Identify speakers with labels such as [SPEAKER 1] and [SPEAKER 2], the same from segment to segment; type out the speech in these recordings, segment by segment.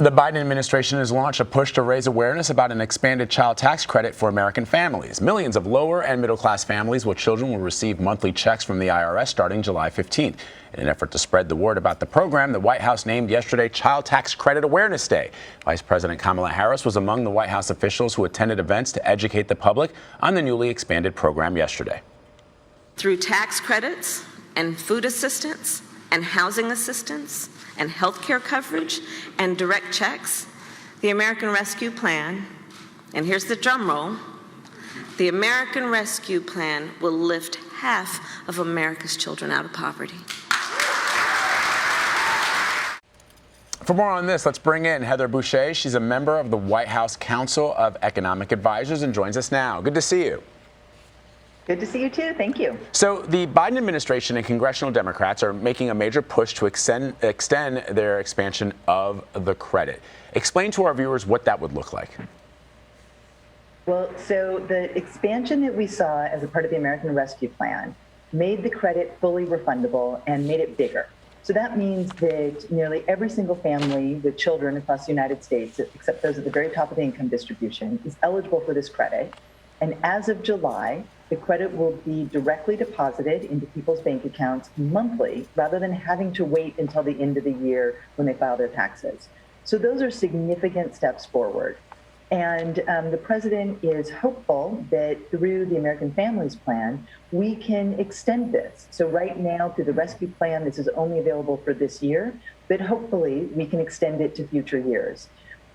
[SPEAKER 1] The Biden administration has launched a push to raise awareness about an expanded child tax credit for American families. Millions of lower and middle-class families with children will receive monthly checks from the IRS starting July 15th. In an effort to spread the word about the program, the White House named yesterday Child Tax Credit Awareness Day. Vice President Kamala Harris was among the White House officials who attended events to educate the public on the newly expanded program yesterday.
[SPEAKER 2] Through tax credits and food assistance and housing assistance and health care coverage and direct checks, the American Rescue Plan, and here's the drum roll, the American Rescue Plan will lift half of America's children out of poverty.
[SPEAKER 1] For more on this, let's bring in Heather Boucher. She's a member of the White House Council of Economic Advisors and joins us now. Good to see you.
[SPEAKER 3] Good to see you, too. Thank you.
[SPEAKER 1] So the Biden administration and congressional Democrats are making a major push to extend their expansion of the credit. Explain to our viewers what that would look like.
[SPEAKER 3] Well, so the expansion that we saw as a part of the American Rescue Plan made the credit fully refundable and made it bigger. So that means that nearly every single family with children across the United States, except those at the very top of the income distribution, is eligible for this credit. And as of July, the credit will be directly deposited into people's bank accounts monthly rather than having to wait until the end of the year when they file their taxes. So those are significant steps forward. And the president is hopeful that through the American Families Plan, we can extend this. So right now, through the Rescue Plan, this is only available for this year, but hopefully we can extend it to future years.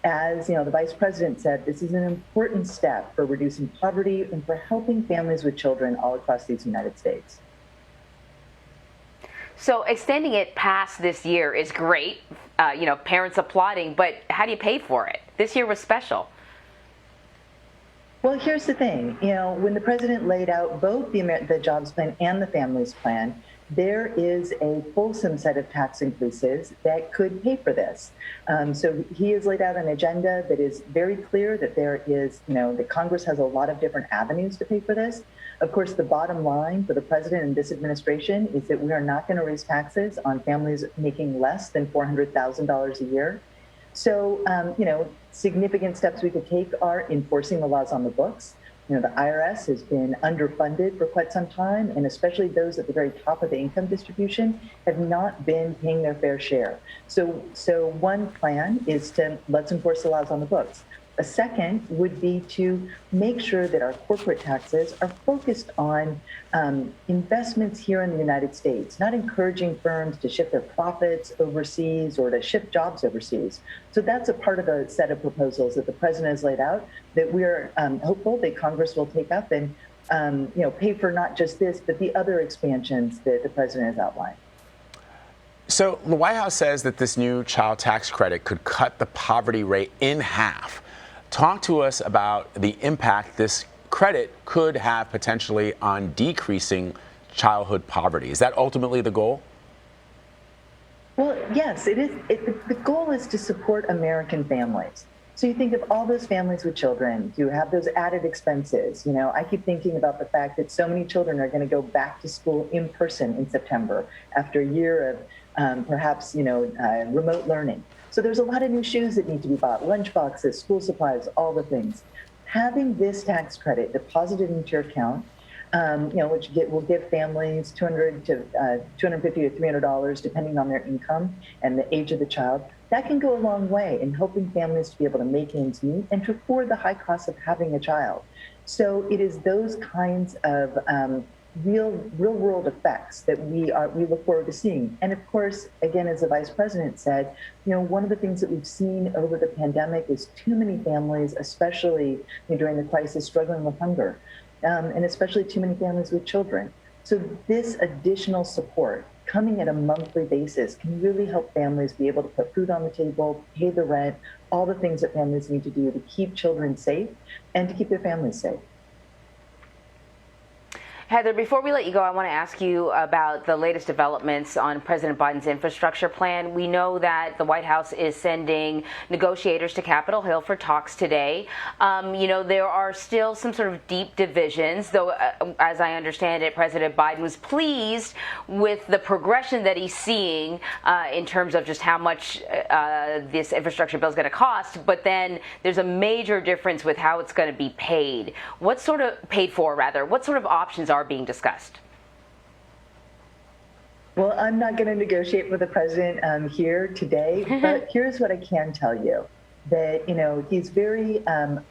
[SPEAKER 3] As you know, the vice president said, this is an important step for reducing poverty and for helping families with children all across these United States.
[SPEAKER 4] So extending it past this year is great, parents applauding, but how do you pay for it? This year was special.
[SPEAKER 3] Well, here's the thing. When the president laid out both the jobs plan and the families plan, there is a fulsome set of tax increases that could pay for this. So he has laid out an agenda that is very clear that there is, that Congress has a lot of different avenues to pay for this. Of course, the bottom line for the president and this administration is that we are not going to raise taxes on families making less than $400,000 a year. So, significant steps we could take are enforcing the laws on the books. The IRS has been underfunded for quite some time, and especially those at the very top of the income distribution have not been paying their fair share. So one plan is to let's enforce the laws on the books. A second would be to make sure that our corporate taxes are focused on investments here in the United States, not encouraging firms to shift their profits overseas or to shift jobs overseas. So that's a part of a set of proposals that the president has laid out that we are hopeful that Congress will take up and pay for not just this, but the other expansions that the president has outlined.
[SPEAKER 1] So the White House says that this new child tax credit could cut the poverty rate in half. Talk to us about the impact this credit could have potentially on decreasing childhood poverty. Is that ultimately the goal?
[SPEAKER 3] Well, yes, it is. The goal is to support American families. So you think of all those families with children who have those added expenses. I keep thinking about the fact that so many children are going to go back to school in person in September after a year of perhaps, remote learning. So there's a lot of new shoes that need to be bought, lunch boxes, school supplies, all the things. Having this tax credit deposited into your account, which will give families $250 to $300, depending on their income and the age of the child, that can go a long way in helping families to be able to make ends meet and to afford the high cost of having a child. So it is those kinds of real world effects that we look forward to seeing. And of course, again, as the vice president said, one of the things that we've seen over the pandemic is too many families, especially during the crisis, struggling with hunger, and especially too many families with children. So this additional support coming at a monthly basis can really help families be able to put food on the table, pay the rent, all the things that families need to do to keep children safe and to keep their families safe.
[SPEAKER 4] Heather, before we let you go, I want to ask you about the latest developments on President Biden's infrastructure plan. We know that the White House is sending negotiators to Capitol Hill for talks today. There are still some sort of deep divisions, though, as I understand it, President Biden was pleased with the progression that he's seeing in terms of just how much this infrastructure bill is going to cost. But then there's a major difference with how it's going to be paid. What sort of options are being discussed?
[SPEAKER 3] Well, I'm not going to negotiate with the president here today, but here's what I can tell you. That, he's very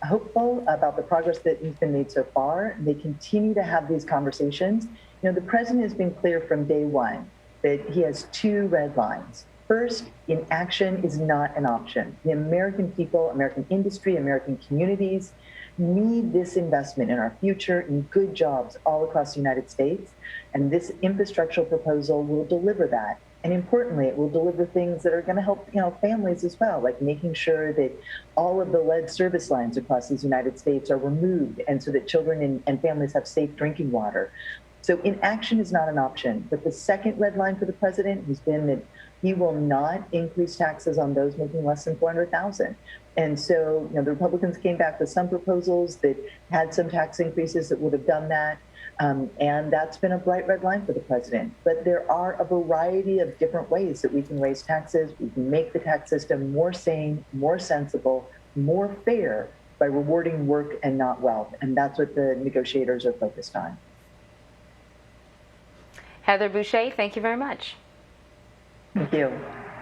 [SPEAKER 3] hopeful about the progress that has been made so far. They continue to have these conversations. The president has been clear from day one that he has two red lines. First, inaction is not an option. The American people, American industry, American communities need this investment in our future in good jobs all across the United States. And this infrastructural proposal will deliver that. And importantly, it will deliver things that are going to help, families as well, like making sure that all of the lead service lines across these United States are removed, and so that children and families have safe drinking water. So inaction is not an option. But the second red line for the president has been that he will not increase taxes on those making less than $400,000. And so, the Republicans came back with some proposals that had some tax increases that would have done that. And that's been a bright red line for the president. But there are a variety of different ways that we can raise taxes. We can make the tax system more sane, more sensible, more fair by rewarding work and not wealth. And that's what the negotiators are focused on.
[SPEAKER 4] Heather Boucher, thank you very much.
[SPEAKER 3] Thank you.